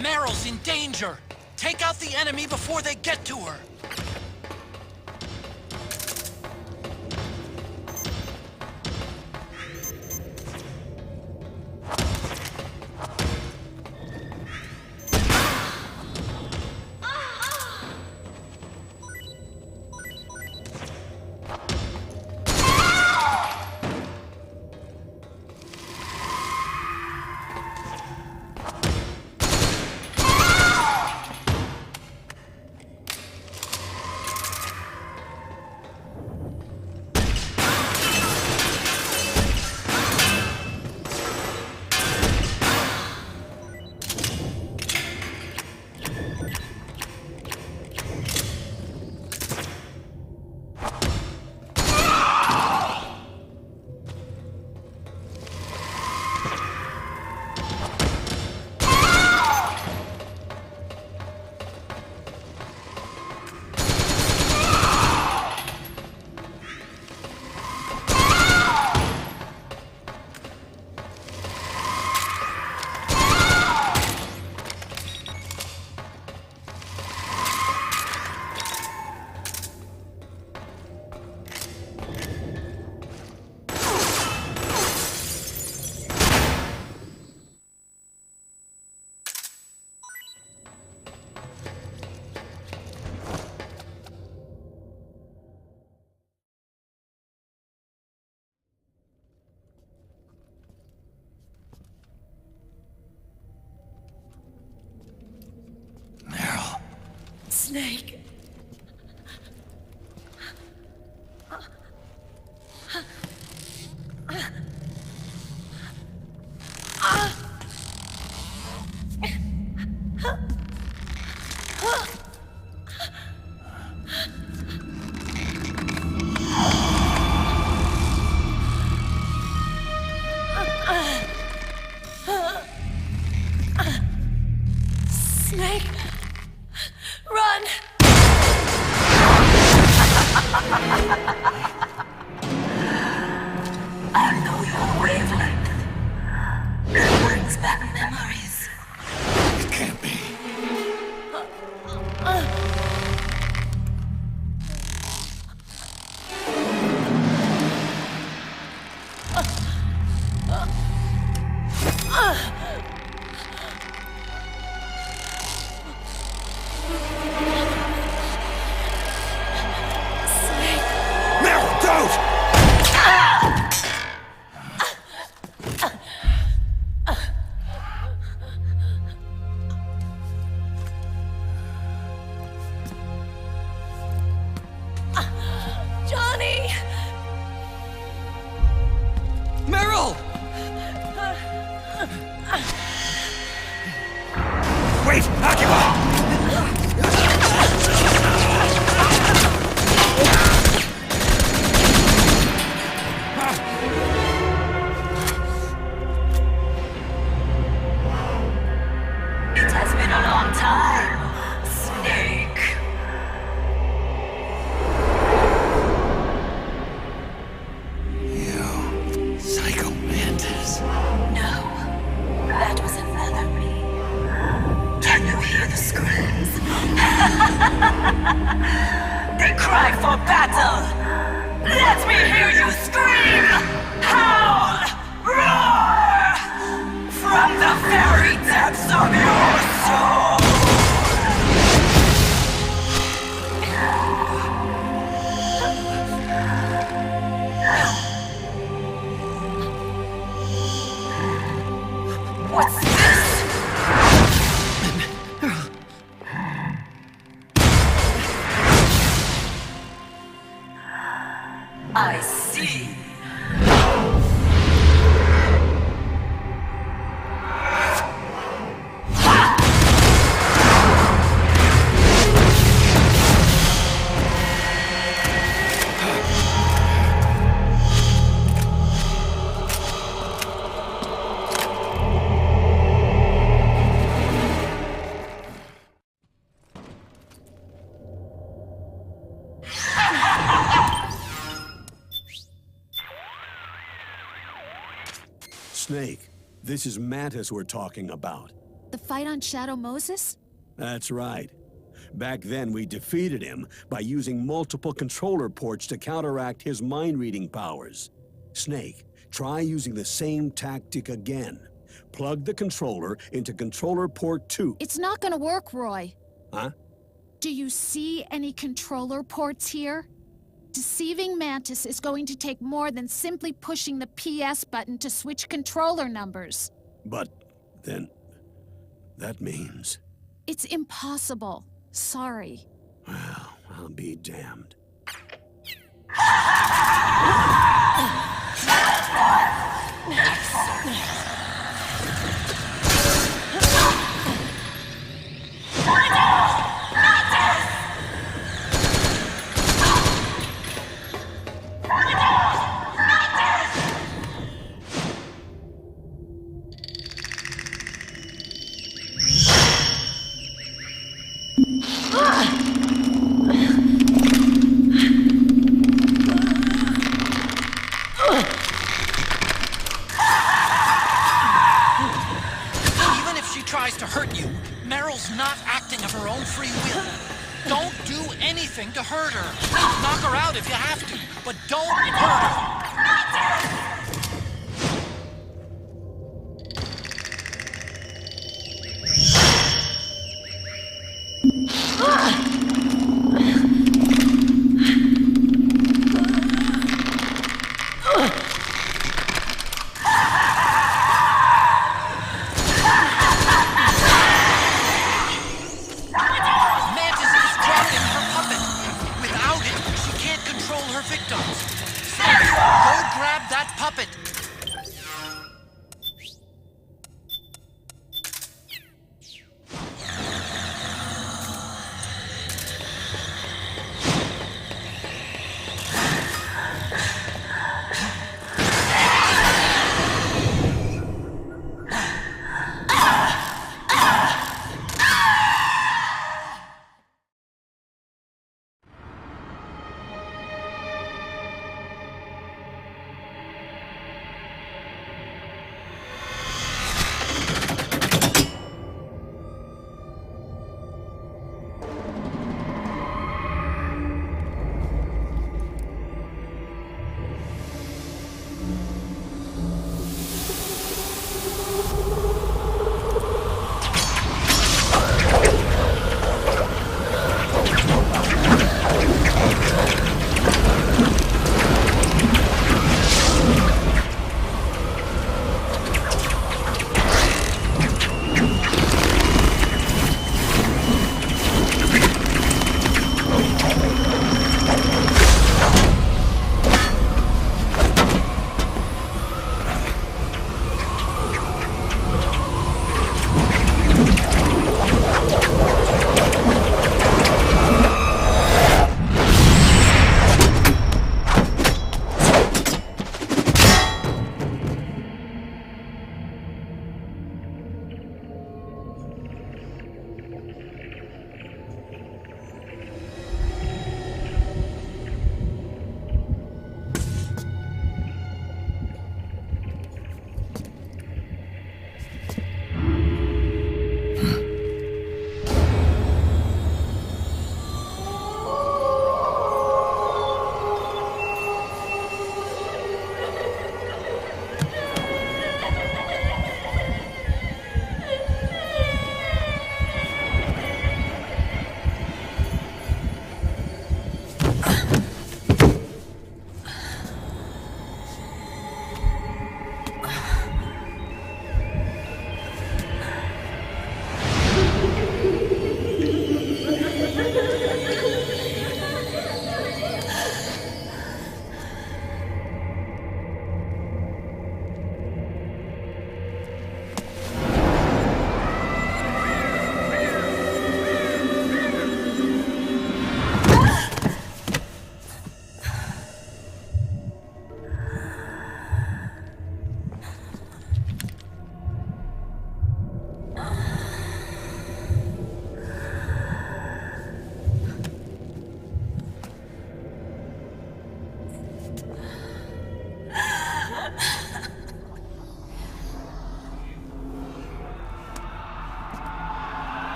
Meryl's in danger! Take out the enemy before they get to her! Snake. Snake. Run! I know your wavelength. It brings back memories. It can't be. Johnny! Meryl! Wait! Occupy! It has been a long time, Snake. You psycho mantis. No, that was another me. Can you hear the screams? They cry for battle. Let me hear you scream! Howl! Roar! From the very depths of your soul! What's this? I see. Snake, this is Mantis we're talking about. The fight on Shadow Moses? That's right. Back then, we defeated him by using multiple controller ports to counteract his mind-reading powers. Snake, try using the same tactic again. Plug the controller into controller port 2. It's not gonna work, Roy. Huh? Do you see any controller ports here? Deceiving Mantis is going to take more than simply pushing the PS button to switch controller numbers. But then, that means... It's impossible. Sorry. Well, I'll be damned. To hurt you, Meryl's not acting of her own free will. Don't do anything to hurt her. Knock her out if you have to, but don't hurt her.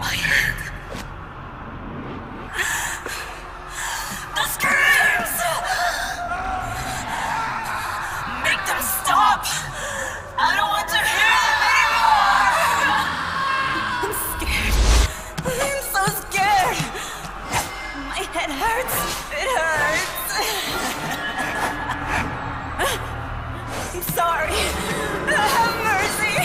My head. The screams! Make them stop! I don't want to hear them anymore! I'm scared. I'm so scared. My head hurts. It hurts. I'm sorry. Have mercy.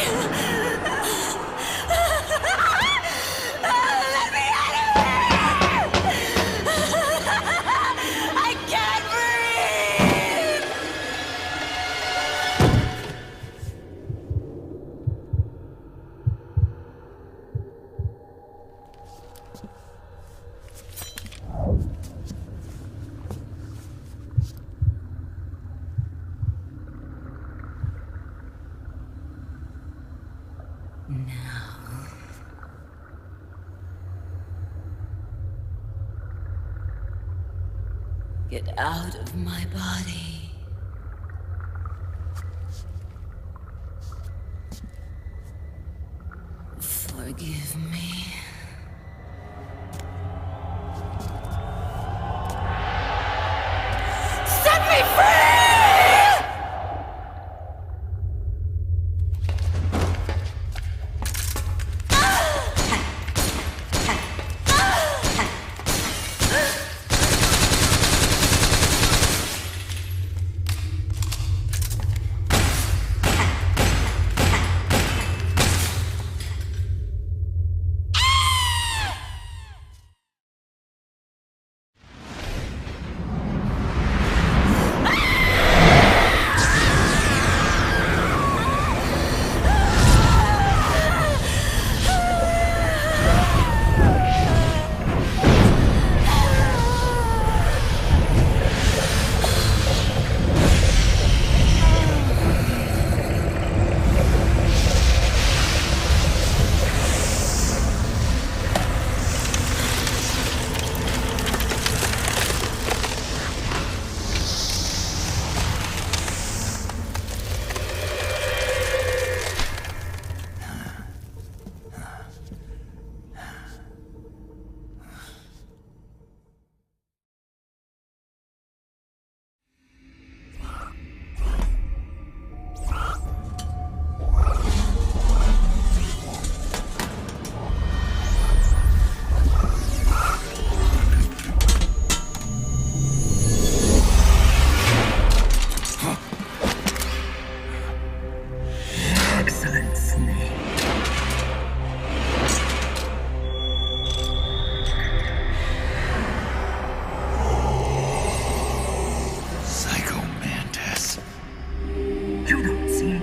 Let me out of here! I can't breathe! Get out of my body. Forgive me. Set me free!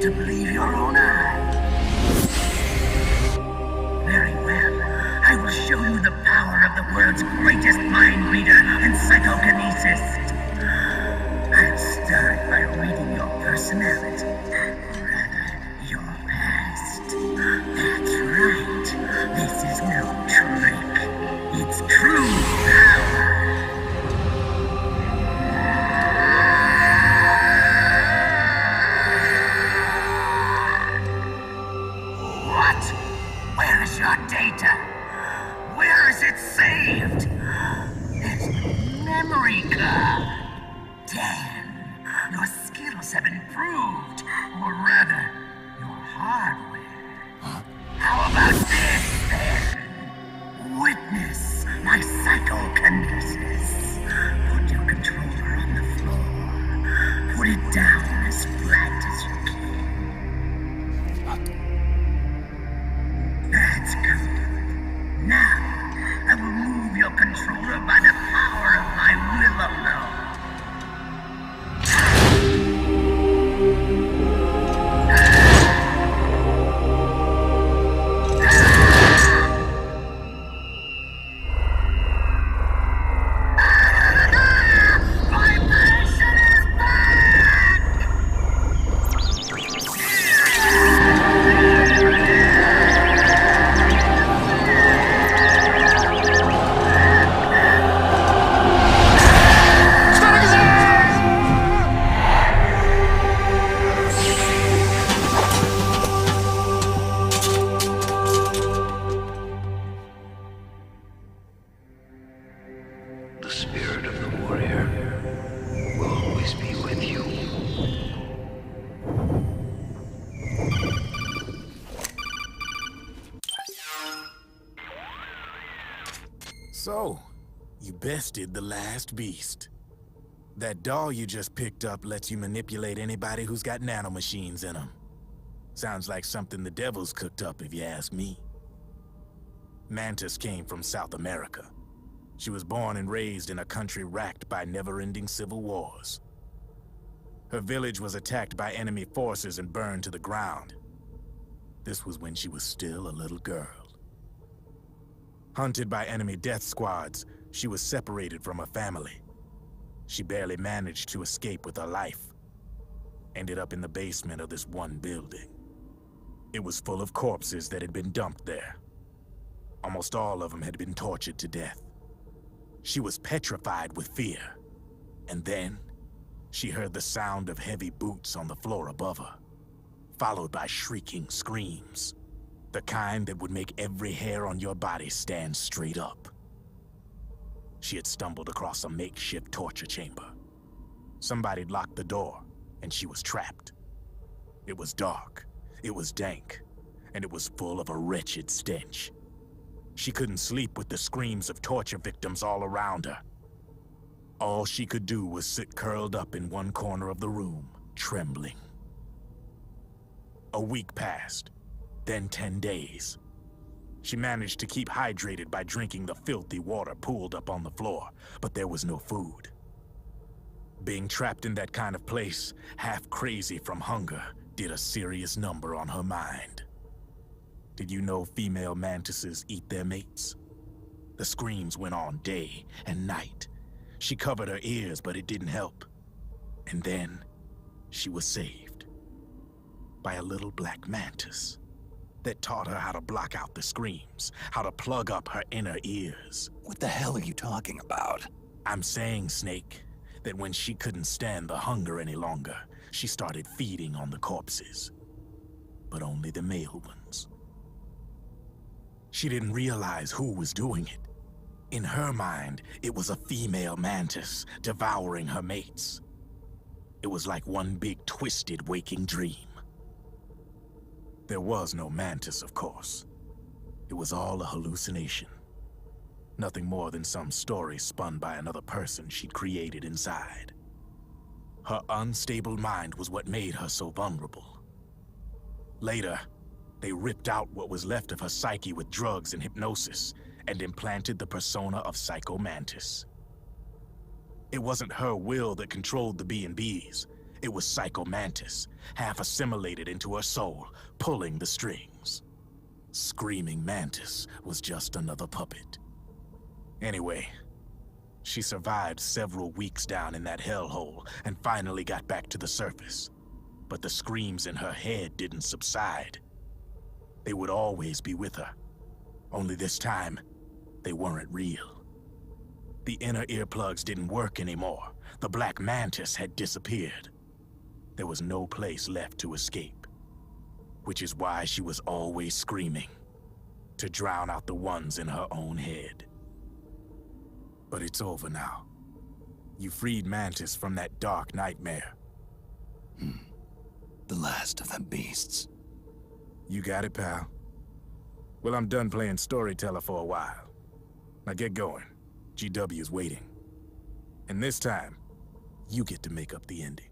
to believe your own eyes. Very well. I will show you the power of the world's greatest mind reader and psychokinesis. I'll start by reading your personality. Rather, your past. That's right. This is no trick. It's true power. Where is your data? Where is it saved? There's no memory card. Damn, your skills have improved. Or rather, your hardware. How about this, then? Witness my psychokinesis. Put your controller on the floor. Put it down as flat as you can. That's good. Now, I will move your controller by the power of my will alone. So, you bested the last beast. That doll you just picked up lets you manipulate anybody who's got nanomachines in them. Sounds like something the devil's cooked up, if you ask me. Mantis came from South America. She was born and raised in a country racked by never-ending civil wars. Her village was attacked by enemy forces and burned to the ground. This was when she was still a little girl. Hunted by enemy death squads, she was separated from her family. She barely managed to escape with her life. Ended up in the basement of this one building. It was full of corpses that had been dumped there. Almost all of them had been tortured to death. She was petrified with fear. And then, she heard the sound of heavy boots on the floor above her, followed by shrieking screams. The kind that would make every hair on your body stand straight up. She had stumbled across a makeshift torture chamber. Somebody'd locked the door, and she was trapped. It was dark, it was dank, and it was full of a wretched stench. She couldn't sleep with the screams of torture victims all around her. All she could do was sit curled up in one corner of the room, trembling. A week passed, then 10 days. She managed to keep hydrated by drinking the filthy water pooled up on the floor, but there was no food. Being trapped in that kind of place, half crazy from hunger, did a serious number on her mind. Did you know female mantises eat their mates? The screams went on day and night. She covered her ears, but it didn't help. And then, she was saved. By a little black mantis that taught her how to block out the screams, how to plug up her inner ears. What the hell are you talking about? I'm saying, Snake, that when she couldn't stand the hunger any longer, she started feeding on the corpses. But only the male ones. She didn't realize who was doing it. In her mind, it was a female mantis devouring her mates. It was like one big twisted waking dream. There was no mantis, of course. It was all a hallucination. Nothing more than some story spun by another person she'd created inside. Her unstable mind was what made her so vulnerable. Later, they ripped out what was left of her psyche with drugs and hypnosis and implanted the persona of Psycho Mantis. It wasn't her will that controlled the B&Bs. It was Psycho Mantis, half assimilated into her soul, pulling the strings. Screaming Mantis was just another puppet. Anyway, she survived several weeks down in that hellhole and finally got back to the surface. But the screams in her head didn't subside. They would always be with her. Only this time, they weren't real. The inner earplugs didn't work anymore. The black mantis had disappeared. There was no place left to escape. Which is why she was always screaming, to drown out the ones in her own head. But it's over now. You freed Mantis from that dark nightmare. The last of them beasts. You got it, pal. Well, I'm done playing storyteller for a while. Now get going. GW's waiting. And this time, you get to make up the ending.